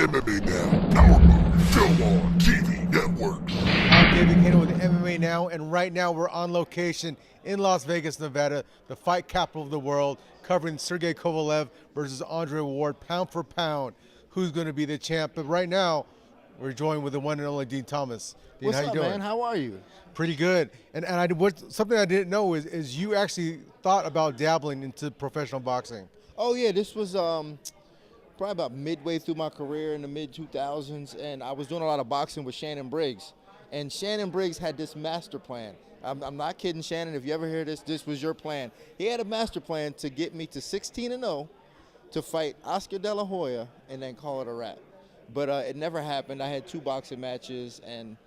MMA Now, powered by Film On TV Networks. I'm David Kano with MMA Now, and right now we're on location in Las Vegas, Nevada, the fight capital of the world, covering Sergey Kovalev versus Andre Ward, pound for pound. Who's going to be the champ? But right now, we're joined with the one and only Dean Thomas. Dean, What's how you up, doing? man? How are you? Pretty good. And something I didn't know is you actually thought about dabbling into professional boxing. Oh yeah, this was probably about midway through my career in the mid-2000s, and I was doing a lot of boxing with Shannon Briggs. And Shannon Briggs had this master plan. I'm not kidding, Shannon. If you ever hear this was your plan. He had a master plan to get me to 16-0, to fight Oscar De La Hoya, and then call it a wrap. But it never happened. I had 2 boxing matches, and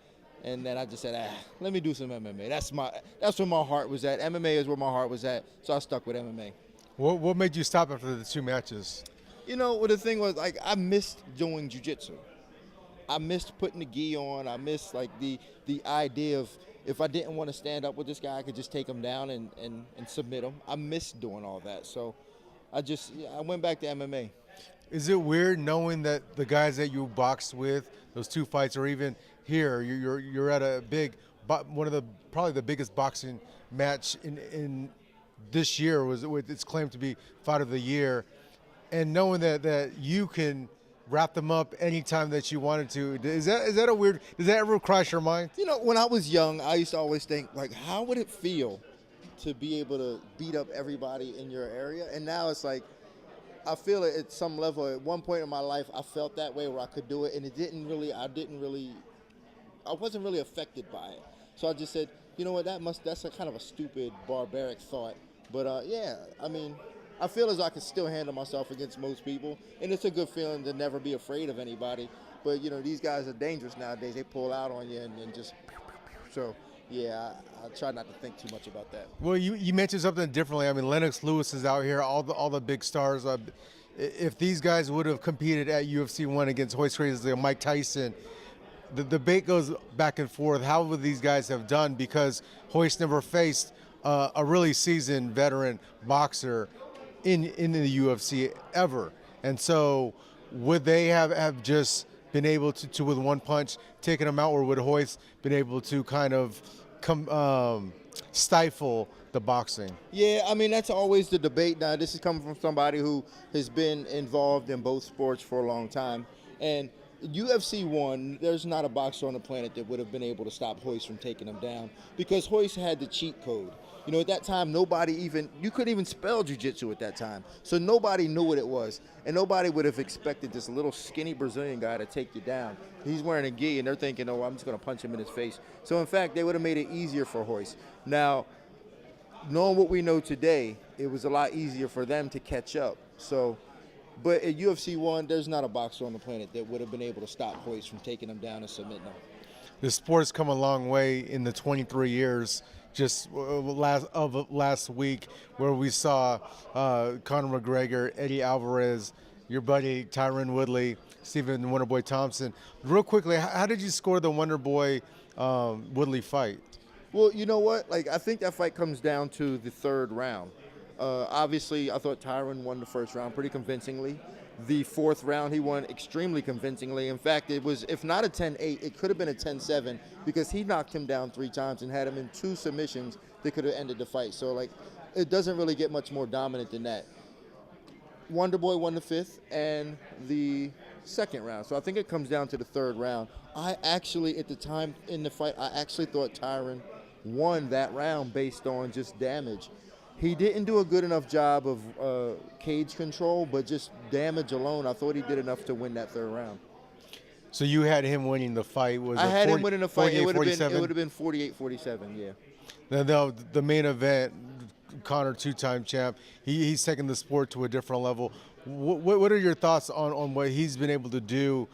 then I just said, let me do some MMA. That's where my heart was at. MMA is where my heart was at, so I stuck with MMA. What made you stop after the 2 matches? You know, well, the thing was, like, I missed doing jiu-jitsu. I missed putting the gi on. I missed, like, the idea of if I didn't want to stand up with this guy, I could just take him down and submit him. I missed doing all that. So I went back to MMA. Is it weird knowing that the guys that you boxed with, those 2 fights, or even here, you're at a big, probably the biggest boxing match in this year, was with its claim to be fight of the year, and knowing that you can wrap them up anytime that you wanted to, does that ever cross your mind? You know, when I was young, I used to always think, like, how would it feel to be able to beat up everybody in your area? And now it's like, I feel it at some level. At one point in my life, I felt that way where I could do it, and I wasn't really affected by it. So I just said, you know what, that's a kind of a stupid, barbaric thought. But yeah, I mean, I feel as though I can still handle myself against most people, and it's a good feeling to never be afraid of anybody. But you know, these guys are dangerous nowadays. They pull out on you and just so. Yeah, I try not to think too much about that. Well, you mentioned something differently. I mean, Lennox Lewis is out here, all the big stars. If these guys would have competed at UFC 1 against Royce Gracie, Mike Tyson, the debate goes back and forth. How would these guys have done? Because Royce never faced a really seasoned veteran boxer in the UFC ever. And so would they have just been able to with one punch, taken him out, or would Royce been able to kind of stifle the boxing? Yeah, I mean, that's always the debate. Now, this is coming from somebody who has been involved in both sports for a long time. And UFC 1, there's not a boxer on the planet that would have been able to stop Royce from taking him down, because Royce had the cheat code. You know, at that time, you couldn't even spell jiu-jitsu at that time. So nobody knew what it was. And nobody would have expected this little skinny Brazilian guy to take you down. He's wearing a gi, and they're thinking, oh, I'm just going to punch him in his face. So, in fact, they would have made it easier for Royce. Now, knowing what we know today, it was a lot easier for them to catch up. So, but at UFC 1, there's not a boxer on the planet that would have been able to stop Royce from taking him down and submitting him. The sport's come a long way in the 23 years. Just last week, where we saw Conor McGregor, Eddie Alvarez, your buddy Tyron Woodley, Stephen Wonderboy Thompson. Real quickly, how did you score the Wonderboy Woodley fight? Well, you know what? Like, I think that fight comes down to the 3rd round. Obviously, I thought Tyron won the 1st round pretty convincingly. The 4th round, he won extremely convincingly. In fact, it was, if not a 10-8, it could have been a 10-7, because he knocked him down 3 times and had him in 2 submissions that could have ended the fight. So, like, it doesn't really get much more dominant than that. Wonderboy won the 5th and the 2nd round. So I think it comes down to the 3rd round. I actually, at the time in the fight, I actually thought Tyron won that round based on just damage. He didn't do a good enough job of cage control, but just damage alone, I thought he did enough to win that 3rd round. So you had him winning the fight? I had him winning the fight. It would have been 48-47, yeah. Now, the main event, Conor, 2-time champ, he's taken the sport to a different level. What are your thoughts on what he's been able to do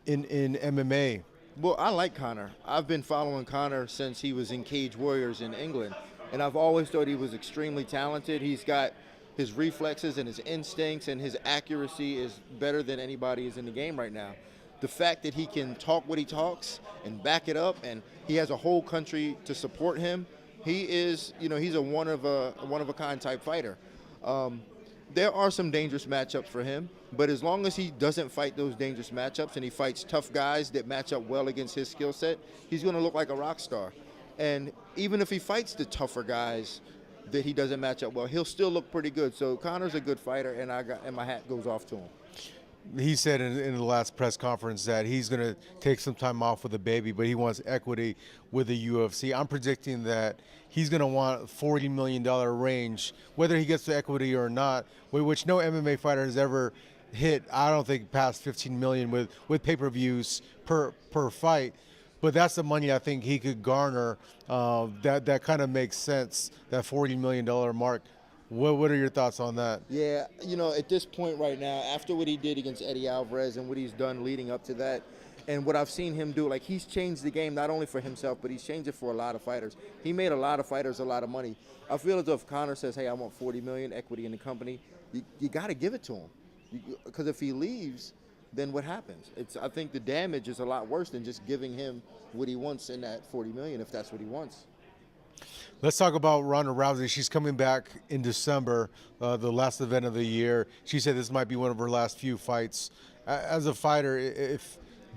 in MMA? Well, I like Conor. I've been following Conor since he was in Cage Warriors in England. And I've always thought he was extremely talented. He's got his reflexes and his instincts, and his accuracy is better than anybody is in the game right now. The fact that he can talk what he talks and back it up, and he has a whole country to support him, he is, you know, he's a one of a kind type fighter. there are some dangerous matchups for him, but as long as he doesn't fight those dangerous matchups and he fights tough guys that match up well against his skill set, he's going to look like a rock star. And even if he fights the tougher guys that he doesn't match up well, he'll still look pretty good. So Conor's a good fighter, and my hat goes off to him. He said in the last press conference that he's going to take some time off with the baby, but he wants equity with the UFC. I'm predicting that he's going to want $40 million range, whether he gets the equity or not, which no MMA fighter has ever hit. I don't think past 15 million with pay-per-views per fight. But that's the money I think he could garner. That kind of makes sense. That $40 million mark. What are your thoughts on that? Yeah, at this point right now, after what he did against Eddie Alvarez and what he's done leading up to that, and what I've seen him do, like he's changed the game not only for himself, but he's changed it for a lot of fighters. He made a lot of fighters a lot of money. I feel as though if Conor says, hey, I want $40 million equity in the company, you got to give it to him. Because if he leaves, then what happens? I think the damage is a lot worse than just giving him what he wants in that $40 million, if that's what he wants. Let's talk about Ronda Rousey. She's coming back in December, the last event of the year. She said this might be one of her last few fights. As a fighter,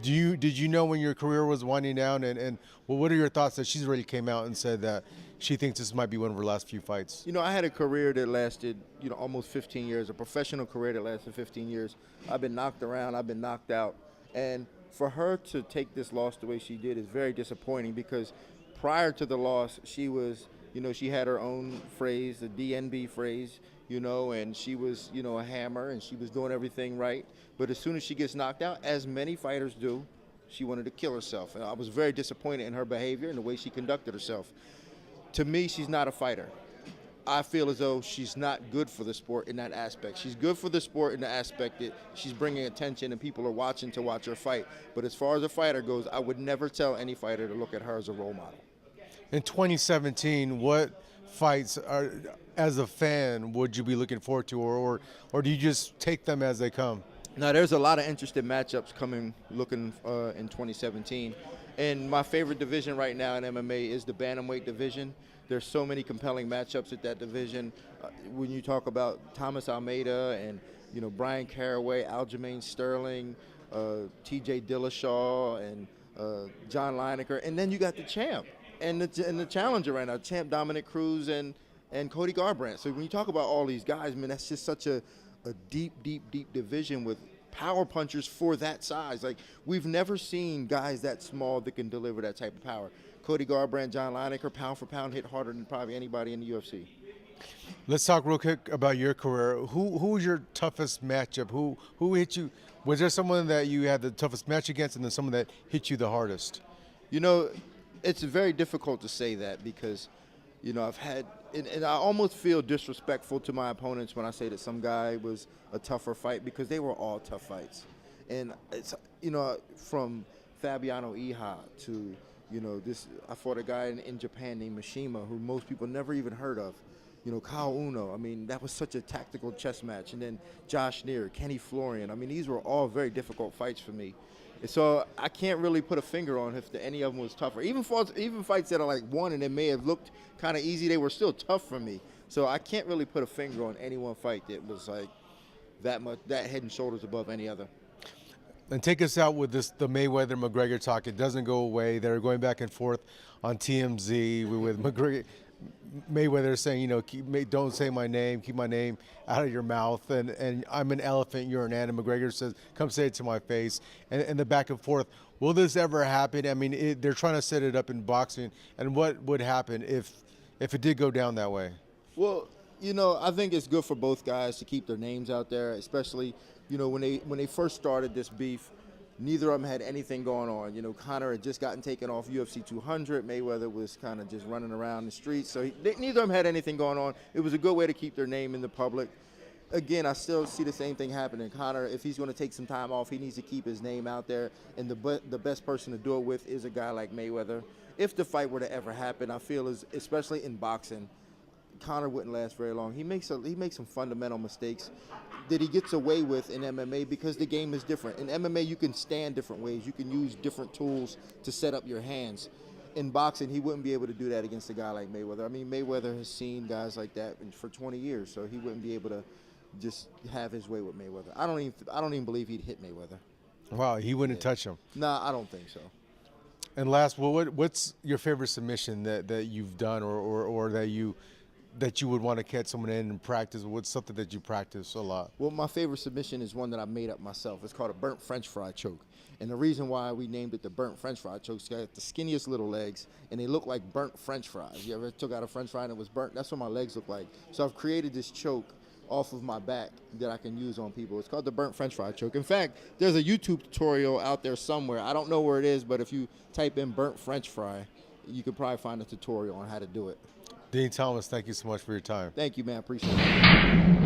did you know when your career was winding down? And what are your thoughts that she's already came out and said that she thinks this might be one of her last few fights? I had a career that lasted, almost 15 years, a professional career that lasted 15 years. I've been knocked around. I've been knocked out. And for her to take this loss the way she did is very disappointing because prior to the loss, she was, she had her own phrase, the DNB phrase, and she was, a hammer and she was doing everything right. But as soon as she gets knocked out, as many fighters do, she wanted to kill herself. And I was very disappointed in her behavior and the way she conducted herself. To me, she's not a fighter. I feel as though she's not good for the sport in that aspect. She's good for the sport in the aspect that she's bringing attention and people are watching to watch her fight. But as far as a fighter goes, I would never tell any fighter to look at her as a role model. In 2017, what fights as a fan would you be looking forward to, or do you just take them as they come? Now, there's a lot of interesting matchups looking in 2017. And my favorite division right now in MMA is the bantamweight division. There's so many compelling matchups at that division. When you talk about Thomas Almeida and Brian Caraway, Aljamain Sterling, T.J. Dillashaw, and John Lineker, and then you got the champ and the challenger right now, champ Dominic Cruz and Cody Garbrandt. So when you talk about all these guys, man, that's just such a deep division with power punchers for that size. Like, we've never seen guys that small that can deliver that type of power. Cody Garbrandt, John Lineker, pound for pound, hit harder than probably anybody in the UFC. Let's talk real quick about your career. Who was your toughest matchup? Who hit you? Was there someone that you had the toughest match against, and then someone that hit you the hardest? It's very difficult to say that because, I've had, and I almost feel disrespectful to my opponents when I say that some guy was a tougher fight because they were all tough fights. And it's, from Fabiano Iha to, I fought a guy in Japan named Mishima who most people never even heard of. Kyle Uno, I mean, that was such a tactical chess match. And then Josh Neer, Kenny Florian. I mean, these were all very difficult fights for me. And so I can't really put a finger on if any of them was tougher. Even fights that are like one and it may have looked kind of easy, they were still tough for me. So I can't really put a finger on any one fight that was like that head and shoulders above any other. And take us out with the Mayweather-McGregor talk. It doesn't go away. They're going back and forth on TMZ with McGregor. Mayweather saying, don't say my name, keep my name out of your mouth, and I'm an elephant, you're an ant. And McGregor says, come say it to my face, and the back and forth. Will this ever happen? I mean, they're trying to set it up in boxing, and what would happen if it did go down that way? Well, I think it's good for both guys to keep their names out there, especially, when they first started this beef. Neither of them had anything going on. Conor had just gotten taken off UFC 200. Mayweather was kind of just running around the streets. So neither of them had anything going on. It was a good way to keep their name in the public. Again, I still see the same thing happening. Conor, if he's going to take some time off, he needs to keep his name out there. And the best person to do it with is a guy like Mayweather. If the fight were to ever happen, I feel, especially in boxing, Conor wouldn't last very long. He makes some fundamental mistakes that he gets away with in MMA because the game is different. In MMA, you can stand different ways. You can use different tools to set up your hands. In boxing, he wouldn't be able to do that against a guy like Mayweather. I mean, Mayweather has seen guys like that for 20 years, so he wouldn't be able to just have his way with Mayweather. I don't even believe he'd hit Mayweather. Wow, he wouldn't touch him. Nah, I don't think so. And last, what's your favorite submission that you've done or that you would want to catch someone in and practice? What's something that you practice a lot? Well, my favorite submission is one that I made up myself. It's called a burnt French fry choke. And the reason why we named it the burnt French fry choke is got the skinniest little legs, and they look like burnt French fries. You ever took out a French fry and it was burnt? That's what my legs look like. So I've created this choke off of my back that I can use on people. It's called the burnt French fry choke. In fact, there's a YouTube tutorial out there somewhere. I don't know where it is, but if you type in burnt French fry, you could probably find a tutorial on how to do it. Dean Thomas, thank you so much for your time. Thank you, man. Appreciate it.